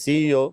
CEO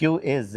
QAZ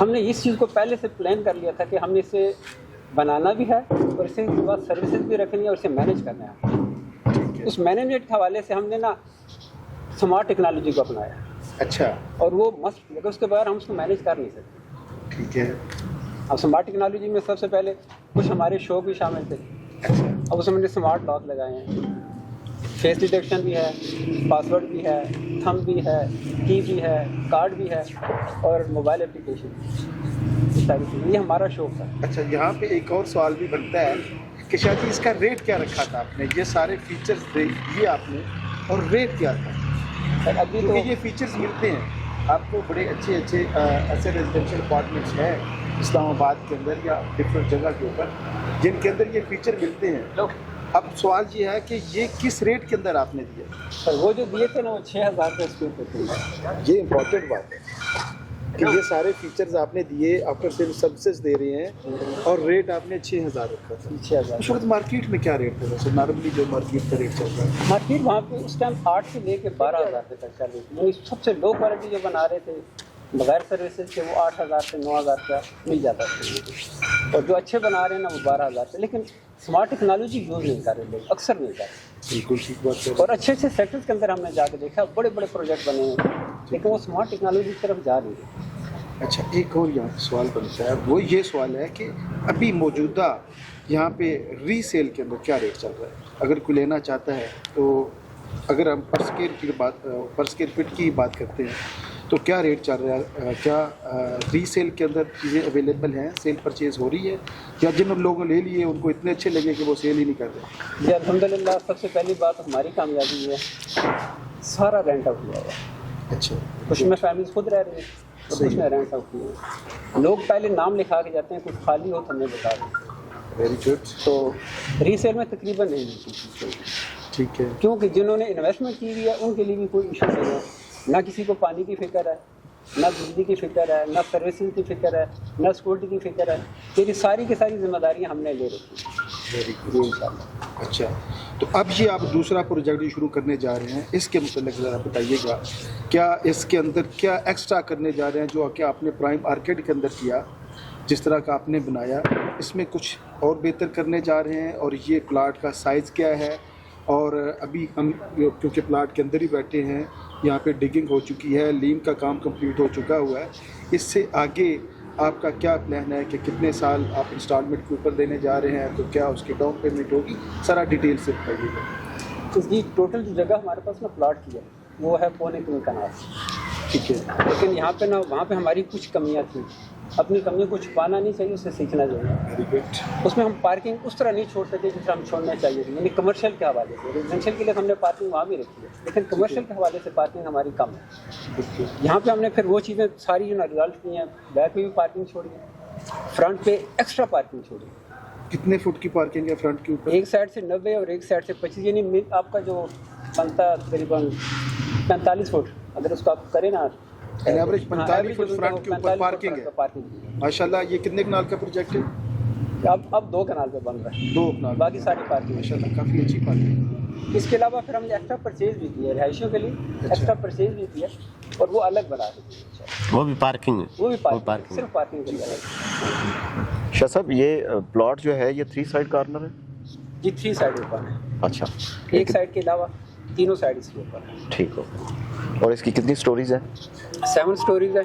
ہم نے اس چیز کو پہلے سے پلان کر لیا تھا کہ ہم نے اسے بنانا بھی ہے اور اس کے بعد سروسز بھی رکھنی ہے اور اسے مینیج کرنا ہے. اس مینجمنٹ کے حوالے سے ہم نے نا اسمارٹ ٹیکنالوجی کو اپنایا. اچھا. اور وہ مسٹ اگر اس کے بغیر ہم اس کو مینیج کر نہیں سکتے. ٹھیک ہے. اب اسمارٹ ٹیکنالوجی میں سب سے پہلے کچھ ہمارے شو بھی شامل تھے. اب اس میں نے اسمارٹ لاک لگائے ہیں, فیس ڈیٹیکشن بھی ہے, پاسورڈ بھی ہے, تھم بھی ہے, کی بھی ہے, کارڈ بھی ہے اور موبائل اپلیکیشن. اس ساری چیزیں یہ ہمارا شوق تھا. اچھا, یہاں پہ ایک اور سوال بھی بنتا ہے کہ شاید اس کا ریٹ کیا رکھا تھا آپ نے؟ یہ سارے فیچرز دیے آپ نے اور ریٹ کیا تھا؟ سر ابھی تو کیونکہ یہ فیچرز ملتے ہیں آپ کو بڑے اچھے ایسے ریزیڈینشیل اپارٹمنٹس ہیں اسلام آباد کے اندر یا ڈفرینٹ جگہ کے اوپر جن کے اندر یہ فیچر ملتے ہیں. اب سوال یہ ہے کہ یہ کس ریٹ کے اندر آپ نے دیا؟ سر وہ جو دیے تھے نا وہ 6,000 روپے اسکوائر فٹ تھے. یہ امپورٹنٹ بات ہے کہ یہ سارے فیچرز آپ نے دیے, آپ کو صرف سروسز دے رہے ہیں اور ریٹ آپ نے 6,000 رکھا تھا. 6,000 اس وقت مارکیٹ میں کیا ریٹ تھا ویسے نارملی جو مارکیٹ کا ریٹ چل رہا ہے؟ مارکیٹ وہاں پہ اس ٹائم 8 سے لے کے 12,000 روپے تک چل رہی تھی. یعنی سب سے لو کوالٹی جو بنا رہے تھے بغیر سروسز کے وہ 8,000 سے 9,000 کا مل جاتا تھا, اور جو اچھے بنا رہے ہیں نا وہ 12,000 سے. لیکن اسمارٹ ٹیکنالوجی یوز نہیں کر رہے لوگ, اکثر نہیں کر رہے. بالکل ٹھیک بات ہے. اور اچھے اچھے سیکٹرز کے اندر ہم نے جا کے دیکھا بڑے بڑے پروجیکٹ بنے ہیں لیکن وہ اسمارٹ ٹیکنالوجی کی طرف جا رہی ہے. اچھا, ایک اور یہاں سوال بنتا ہے, وہ یہ سوال ہے کہ ابھی موجودہ یہاں پہ ری سیل کے اندر کیا ریٹ چل رہا ہے؟ اگر کوئی لینا چاہتا ہے تو اگر ہم پر اسکوائر فٹ کی بات کرتے ہیں تو کیا ریٹ چل رہا ہے؟ کیا ری سیل کے اندر چیزیں اویلیبل ہیں, سیل پرچیز ہو رہی ہے, یا جن لوگوں نے لے لیے ان کو اتنے اچھے لگے کہ وہ سیل ہی نہیں کر رہے؟ جی الحمدللہ سب سے پہلی بات ہماری کامیابی ہے سارا رینٹ آؤٹ ہوا ہے. اچھا, کچھ میں فیملیز خود رہ رہی ہیں اور کچھ میں رینٹ آؤٹ ہوئی ہیں. لوگ پہلے نام لکھا کے جاتے ہیں, کچھ خالی ہو تو ہمیں بتا دیں. Very good. تو ری سیل میں تقریباً نہیں ملتی. ٹھیک ہے. کیونکہ جنہوں نے انویسٹمنٹ کی ہوئی ہے ان کے لیے بھی کوئی ایشو نہیں ہے. نہ کسی کو پانی کی فکر ہے, نہ بجلی کی فکر ہے, نہ سروسنگ کی فکر ہے, نہ سیکورٹی کی فکر ہے. یہ ساری کی ساری ذمہ داریاں ہم نے لے رکھی ہیں. ویری جی انشاءاللہ. اچھا, تو اب یہ آپ دوسرا پروجیکٹ جو شروع کرنے جا رہے ہیں اس کے متعلق ذرا بتائیے گا. کیا اس کے اندر کیا ایکسٹرا کرنے جا رہے ہیں جو کہ آپ نے پرائم آرکیڈ کے اندر کیا, جس طرح کا آپ نے بنایا, اس میں کچھ اور بہتر کرنے جا رہے ہیں؟ اور یہ پلاٹ کا سائز کیا ہے؟ اور ابھی ہم کیونکہ پلاٹ کے اندر ہی بیٹھے ہیں, یہاں پہ ڈگنگ ہو چکی ہے, لیم کا کام کمپلیٹ ہو چکا ہوا ہے, اس سے آگے آپ کا کیا پلان ہے کہ کتنے سال آپ انسٹالمنٹ کے اوپر دینے جا رہے ہیں, تو کیا اس کی ڈاؤن پیمنٹ ہوگی؟ سارا ڈیٹیل سے بتائیے گا. تو جی ٹوٹل جو جگہ ہمارے پاس نا پلاٹ کی ہے وہ ہے 3.25 کنال. ٹھیک ہے. لیکن یہاں پہ نا وہاں پہ ہماری کچھ کمیاں تھیں. اپنی کمیوں کو چھپانا نہیں چاہیے, اسے سیکھنا چاہیے. Very good. اس میں ہم پارکنگ اس طرح نہیں چھوڑ سکتے جس طرح ہم چھوڑنا چاہیے تھے. یعنی کمرشل کے حوالے سے, ریزیڈینشیل کے لیے ہم نے پارکنگ وہاں بھی رکھی ہے لیکن کمرشل کے حوالے سے پارکنگ ہماری کم ہے. یہاں پہ ہم نے پھر وہ چیزیں ساری جو نا ریزالٹ کی ہیں, بیک میں بھی پارکنگ چھوڑی ہے, فرنٹ پہ ایکسٹرا پارکنگ چھوڑی ہے. کتنے فٹ کی پارکنگ ہے فرنٹ کے اوپر؟ ایک سائڈ سے 90 اور ایک سائڈ سے 25, یعنی آپ کا جو بنتا ہے تقریباً 45 فٹ. اگر اس کو آپ کریں نا ایوریج 45 فٹ فرنٹ کے اوپر پارکنگ ہے. ماشاءاللہ. یہ کتنے کنال کا پروجیکٹ ہے؟ اب 2 کنال پہ بن رہا ہے, 2 کنال. باقی ساری پارکنگ. ماشاءاللہ کافی اچھی پارکنگ. اس کے علاوہ پھر ہم نے ایکسٹرا پرچیز بھی کی ہے رہائشیوں کے لیے, ایکسٹرا پرچیز بھی کی ہے اور وہ الگ بنا رہی ہے. وہ بھی پارکنگ ہے. وہ بھی پارکنگ, صرف پارکنگ کے لیے الگ. شاہ صاحب یہ پلاٹ جو ہے یہ 3 سائڈ کارنر ہے؟ جی 3 سائڈ اوپن ہے. اچھا, ایک سائڈ کے علاوہ تینوں سائڈ اس کے اوپر ہے. ٹھیک ہو. اور اس کی کتنی سٹوریز ہیں؟ 7 سٹوریز ہے.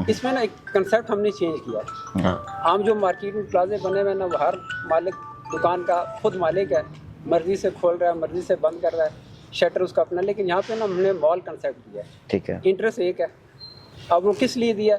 اس میں نا ایک کنسیپٹ ہم نے چینج کیا ہے. عام جو مارکیٹ میں پلازے بنے ہوئے نا وہ ہر مالک دکان کا خود مالک ہے, مرضی سے کھول رہا ہے, مرضی سے بند کر رہا ہے, شٹر اس کا اپنا. لیکن یہاں پہ نا ہم نے مال کنسیپٹ دیا ہے. ٹھیک ہے. انٹرسٹ ایک ہے. اب وہ کس لیے دیا؟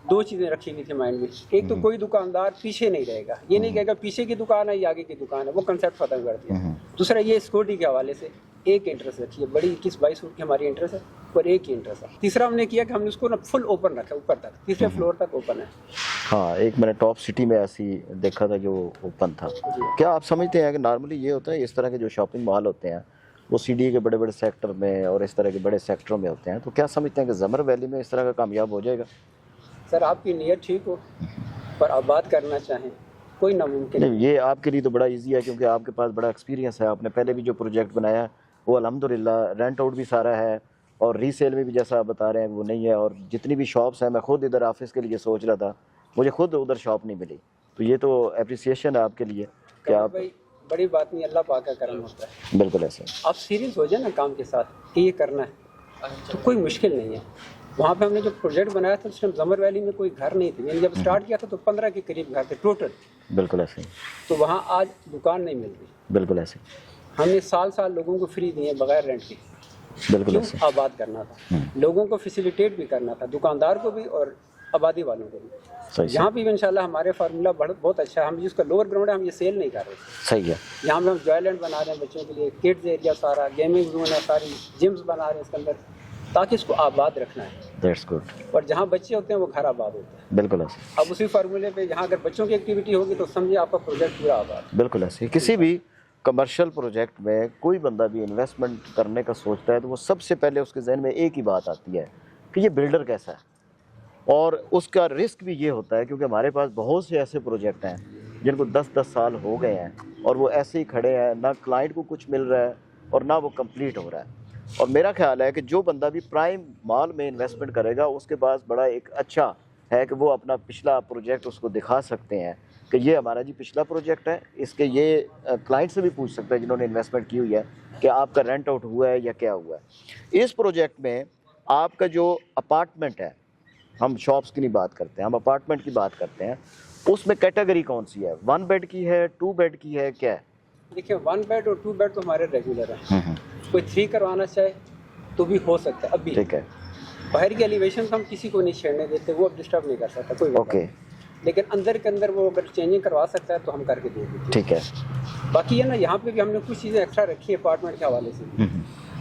2 چیزیں رکھی ہوئی تھی مائنڈ میں. ایک تو کوئی دکاندار پیچھے نہیں رہے گا, یہ نہیں کہے گا پیچھے کی دکان ہے یا آگے کی دکان ہے, وہ کنسیپٹ ختم کر دیا. دوسرا یہ سیکورٹی کے حوالے سے ایک انٹرسٹ رکھی ہے, بڑی 21-22 فٹ کی ہماری انٹرسٹ ہے اور ایک ہی انٹرسٹ ہے. تیسرا ہم نے کیا کہ ہم نے اس کو نا فل اوپن رکھا, اوپر تک 3رے فلور تک اوپن ہے. ہاں, ایک میں نے ٹاپ سٹی میں ایسی دیکھا تھا جو اوپن تھا. کیا آپ سمجھتے ہیں کہ نارملی یہ ہوتا ہے اس طرح کے جو شاپنگ مال ہوتے ہیں وہ سی ڈی کے بڑے بڑے سیکٹر میں اور اس طرح کے بڑے سیکٹروں میں ہوتے ہیں, تو کیا سمجھتے ہیں کہ زمر ویلی میں اس طرح کا کامیاب ہو جائے گا؟ سر آپ کی نیت ٹھیک ہو پر آباد کرنا چاہیں کوئی ناممکن نہیں. یہ آپ کے لیے تو بڑا ایزی ہے کیونکہ آپ کے پاس بڑا ایکسپیرینس ہے, آپ نے پہلے بھی جو پروجیکٹ بنایا وہ الحمدللہ رینٹ آؤٹ بھی سارا ہے اور ری سیل میں بھی جیسا آپ بتا رہے ہیں وہ نہیں ہے, اور جتنی بھی شاپس ہیں, میں خود ادھر آفس کے لیے سوچ رہا تھا, مجھے خود ادھر شاپ نہیں ملی. تو یہ تو اپریسیشن ہے آپ کے لیے کہ آپ, بھائی بڑی بات نہیں, اللہ پاک کا کرم ہوتا ہے. بالکل ایسے آپ سیریس ہو جائے نا کام کے ساتھ کہ یہ کرنا ہے تو کوئی مشکل نہیں ہے. وہاں پہ ہم نے جو پروجیکٹ بنایا تھا اس ٹائم زمر ویلی میں کوئی گھر نہیں تھے, یعنی جب اسٹارٹ کیا تھا تو 15 کے قریب گھر تھے ٹوٹل. بالکل ایسے, تو وہاں آج دکان نہیں مل رہی. بالکل ایسے, ہم نے سال لوگوں کو فری دیے بغیر رینٹ کے. بالکل کیوں؟ ایسے, آباد کرنا تھا, لوگوں کو فیسیلیٹیٹ بھی کرنا تھا, دکاندار کو بھی اور آبادی والوں کو بھی. صحیح یہاں پہ بھی انشاءاللہ ہمارے فارمولا بہت اچھا ہے. ہم جس کا لوور گراؤنڈ ہے ہم یہ سیل نہیں کر رہے. صحیح ہے, یہاں پہ ہم جوائے لینڈ بنا رہے ہیں بچوں کے لیے, کڈز ایریا سارا, گیمنگ زون ہے, ساری جمز بنا رہے ہیں اس کے اندر, تاکہ اس کو آباد رکھنا ہے. دیٹس گڈ, اور جہاں بچے ہوتے ہیں وہ گھر آباد ہوتے ہیں. بالکل ایسے, اب اسی فارمولے پہ یہاں اگر بچوں کی ایکٹیویٹی ہوگی تو سمجھے آپ کا پروجیکٹ پورا آباد. بالکل ایسے. کسی بھی کمرشل پروجیکٹ میں کوئی بندہ بھی انویسٹمنٹ کرنے کا سوچتا ہے تو وہ سب سے پہلے اس کے ذہن میں ایک ہی بات آتی ہے کہ یہ بلڈر کیسا ہے, اور اس کا رسک بھی یہ ہوتا ہے کیونکہ ہمارے پاس بہت سے ایسے پروجیکٹ ہیں جن کو 10 سال ہو گئے ہیں اور وہ ایسے ہی کھڑے ہیں, نہ کلائنٹ کو کچھ مل رہا ہے اور نہ وہ کمپلیٹ ہو رہا ہے. اور میرا خیال ہے کہ جو بندہ بھی پرائم مال میں انویسٹمنٹ کرے گا اس کے پاس بڑا ایک اچھا ہے کہ وہ اپنا پچھلا پروجیکٹ اس کو دکھا سکتے ہیں کہ یہ ہمارا جی پچھلا پروجیکٹ ہے, اس کے یہ کلائنٹ سے بھی پوچھ سکتے ہیں جنہوں نے انویسٹمنٹ کی ہوئی ہے کہ آپ کا رینٹ آؤٹ ہوا ہے یا کیا ہوا ہے. اس پروجیکٹ میں آپ کا جو اپارٹمنٹ ہے, ہم شاپس کی نہیں بات کرتے ہیں, ہم اپارٹمنٹ کی بات کرتے ہیں, اس میں کیٹیگری کون سی ہے؟ 1 بیڈ کی ہے, 2 بیڈ کی ہے, کیا ہے؟ دیکھیں 1 بیڈ اور 2 بیڈ تو ہمارے ریگولر ہیں. کوئی 3 کروانا چاہے تو بھی ہو سکتا ہے. ابھی ٹھیک ہے, باہر کی ایلیویشن ہم کسی کو نہیں چھیڑنے دیتے, وہ اب ڈسٹرب نہیں کر سکتا کوئی. اوکے, لیکن اندر کے اندر وہ اگر چینجنگ کروا سکتا ہے تو ہم کر کے دے دیتے. ٹھیک ہے. باقی یہ نا یہاں پہ بھی ہم نے کچھ چیزیں ایکسٹرا رکھی ہے اپارٹمنٹ کے حوالے سے.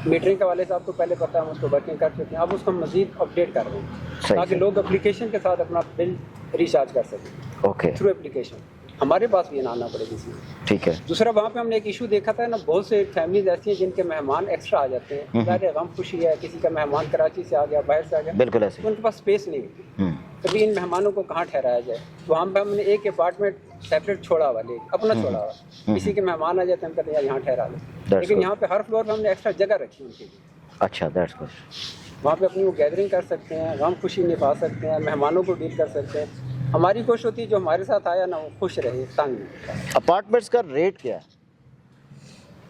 میٹرنگ کے حوالے سے آپ کو پہلے پتا ہم اس کو ورکنگ کر چکے ہیں, اب اس کو مزید اپڈیٹ کر رہے ہیں تاکہ لوگ اپلیکیشن کے ساتھ اپنا بل ریچارج کر سکیں. اوکے, تھرو اپلیکیشن, ہمارے پاس بھی نہ آنا پڑے کسی کو. ٹھیک ہے. دوسرا وہاں پہ ہم نے ایک ایشو دیکھا تھا نا, بہت سے فیملیز ایسی ہیں جن کے مہمان ایکسٹرا آ جاتے ہیں, ظاہر غم خوشی ہے, کسی کا مہمان کراچی سے آ گیا, باہر سے آ گیا, بالکل ایسے, ان کے پاس اسپیس نہیں ہوتی. کبھی ان مہمانوں کو کہاں ٹھہرایا جائے, وہاں پہ ہم نے ایک اپارٹمنٹ سیپریٹ چھوڑا ہوا, اپنا چھوڑا ہوا, کسی کے مہمان آ جاتے ہیں ہم کہتے ہیں یہاں ٹھہرا لیں. لیکن یہاں پہ ہر فلور پہ ہم نے ایکسٹرا جگہ رکھی ان کے لیے. اچھا, دیٹس گڈ. وہاں پہ اپنی وہ گیدرنگ کر سکتے ہیں, غم خوشی نبھا سکتے ہیں, مہمانوں کو ڈیل کر سکتے ہیں. ہماری کوشش ہوتی ہے جو ہمارے ساتھ آیا نا وہ خوش رہے, تنگ نہیں. اپارٹمنٹس کا ریٹ کیا ہے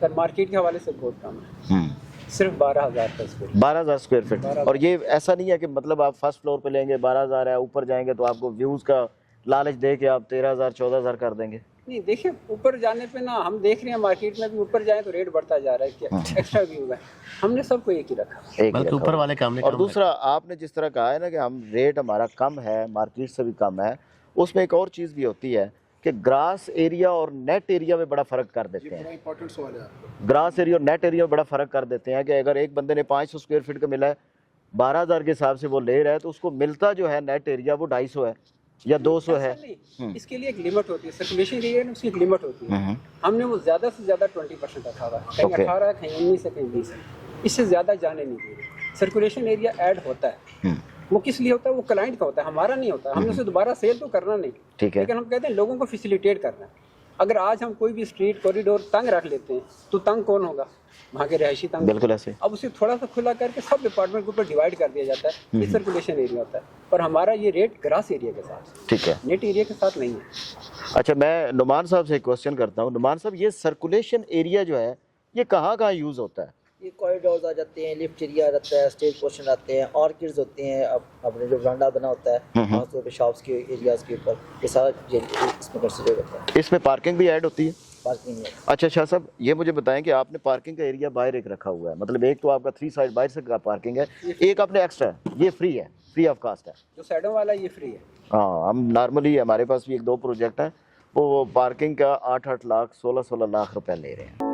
سر؟ مارکیٹ کے حوالے سے بہت کم ہے, صرف 12,000 کا اسکوائر. 12,000 square fit. اور یہ ایسا نہیں ہے کہ مطلب آپ فرسٹ فلور پہ لیں گے 12,000 ہے, اوپر جائیں گے تو آپ کو ویوز کا لالچ دے کے آپ 13,000 14,000 کر دیں گے؟ نہیں, دیکھیں اوپر جانے پہ نا ہم دیکھ رہے ہیں مارکیٹ میں بھی اوپر جائیں تو ریٹ بڑھتا جا رہا ہے کہ ایکسٹرا ویو ہے. ہم نے سب کو ایک ہی رکھا, ایک بلکہ اوپر والے کام نے. اور دوسرا آپ نے جس طرح کہا ہے نا کہ ہم ریٹ ہمارا کم ہے, مارکیٹ سے بھی کم ہے, اس میں ایک اور چیز بھی ہوتی ہے کہ گراس ایریا اور نیٹ ایریا میں بڑا فرق کر دیتے ہیں. امپورٹنٹ سوال ہے. گراس ایریا اور نیٹ ایریا میں بڑا فرق کر دیتے ہیں کہ اگر ایک بندے نے 500 اسکوائر فٹ کا ملا ہے, 12,000 کے حساب سے وہ لے رہا ہے, تو اس کو ملتا جو ہے نیٹ ایریا وہ 250 ہے یا 200 ہے. اس کے لیے ایک لمٹ ہوتی ہے, سرکولیشن ایریا میں اس کی ایک لمٹ ہوتی ہے. ہم نے وہ زیادہ سے زیادہ 20% رکھا ہوا ہے, کہیں 18 ہے, کہیں 19 ہے, کہیں 20 ہے, اس سے زیادہ جانے نہیں دے رہے. سرکولیشن ایریا ایڈ ہوتا ہے, وہ کس لیے ہوتا ہے؟ وہ کلائنٹ کا ہوتا ہے, ہمارا نہیں ہوتا. ہم نے اسے دوبارہ سیل تو کرنا نہیں, لیکن ہم کہتے ہیں لوگوں کو فیسیلیٹیٹ کرنا ہے. اگر آج ہم کوئی بھی اسٹریٹ کوریڈور تنگ رکھ لیتے ہیں تو تنگ کون ہوگا؟ وہاں کے رہائشی تنگ. بالکل ایسے. اب اسے تھوڑا سا کھلا کر کے سب ڈپارٹمنٹ کے اوپر ڈیوائڈ کر دیا جاتا ہے, یہ سرکولیشن ایریا ہوتا ہے. پر ہمارا یہ ریٹ گراس ایریا کے ساتھ, ٹھیک ہے, نیٹ ایریا کے ساتھ نہیں ہے. اچھا, میں نعمان صاحب سے ایک کوشچن کرتا ہوں. نعمان صاحب, یہ سرکولیشن ایریا جو ہے یہ کہاں کہاں یوز ہوتا ہے؟ یہ کوریڈورز آ جاتے ہیں, لفٹ ایریا رہتا ہے, اسٹیج پورشن آتے ہیں, آرکڈز ہوتے ہیں, اپنے جو برانڈا بنا ہوتا ہے خاص طور پہ شاپس کے ایریاز کے اوپر, یہ سارا اس میں کنسیڈر ہوتا ہے. اس میں پارکنگ بھی ایڈ ہوتی ہے؟ پارکنگ ہے. اچھا شاہ صاحب, یہ مجھے بتائیں کہ آپ نے پارکنگ کا ایریا باہر ایک رکھا ہوا ہے, مطلب ایک تو آپ کا 3 سائڈ باہر سے کا پارکنگ ہے, ایک آپ نے ایکسٹرا ہے, یہ فری ہے, فری آف کاسٹ ہے. جو سائڈوں والا یہ فری ہے. ہاں, ہم نارملی ہمارے پاس بھی 1-2 پروجیکٹ ہیں, وہ پارکنگ کا 8 لاکھ 16 لاکھ روپے لے رہے ہیں.